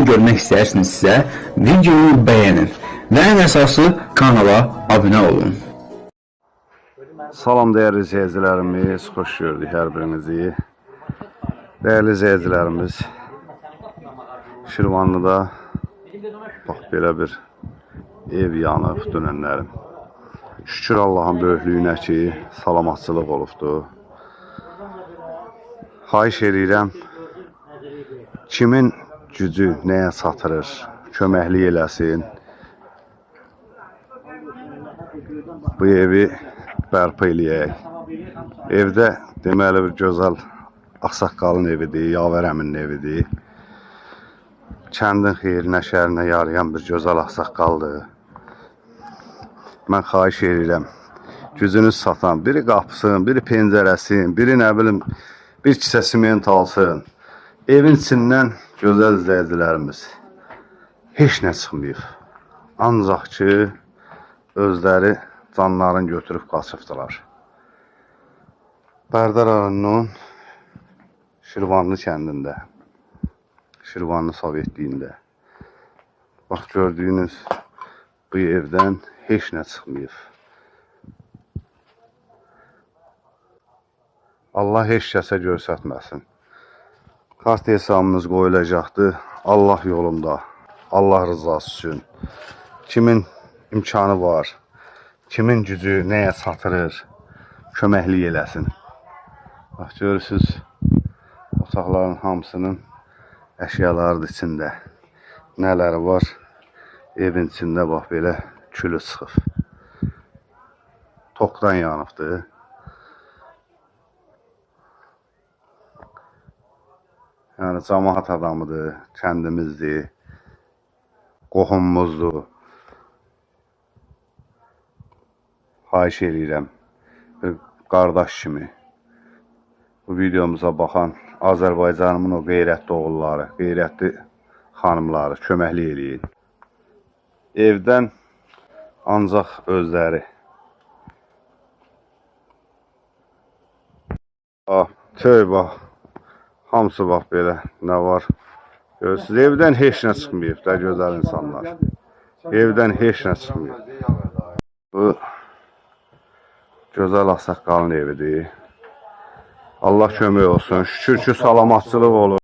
görmək istəyirsinizsə, videonu bəyənin və ən əsası kanala abunə olun. Salam değerli izleyicilerimiz, hoş gördük her birinizi. Değerli izleyicilerimiz, Şirvanlı'da bak belə bir ev yanıb dönənlərim. Şükür Allah'ın böyüklüyünə ki, salamatçılıq olubdur. Xahiş edirəm, kimin gücü nəyə çatırır, köməklik eləsin. Bu evi bərpa eləyək. Evdə deməli bir gözəl ağsaqqalın evidir, Yavər əminin evidir. Kəndin xeyrinə, şərinə yarayan bir gözəl ağsaqqaldır. Mən xahiş edirəm, gücünüz satan, biri qapısın, biri pəncərəsin, biri nə bilim, bir kisə siment alsın. Evin içindən gözəl izləyicilərimiz heç nə çıxmayıb. Ancaq ki, özləri canlarını götürüb qaçıbdılar. Bərdər rayonunun Şirvanlı kəndində, Şirvanlı Sovetliyində. Bax, gördüyünüz bu evdən heç nə çıxmayıb. Allah heç kəsə göstərməsin. Kart hesabınız qoyulacaqdır. Allah yolunda, Allah rızası üçün. Kimin imkanı var, kimin gücü nəyə çatırır, köməklik eləsin. Bax, görürsünüz, otaqların hamısının əşyaları içində. Nələri var, evin içində bax, belə külü çıxıb. Tokdan yanıbdır. Yəni, cəmaət adamıdır, kəndimizdir, qohumumuzdur. Xahiş edirəm, bir qardaş kimi bu videomuza baxan Azərbaycanımın o qeyrətli oğulları, qeyrətli xanımları köməklik eləyin. Evdən ancaq özləri. Bax, tüy bax, hamısı bax belə, nə var? Görürsünüz, evdən heç nə çıxmayıb da gözəl insanlar. Evdən heç nə çıxmayıb. Bu gözəl ağsaqqalın evidir. Allah kömək olsun. Şükür ki, salamatçılıq olur.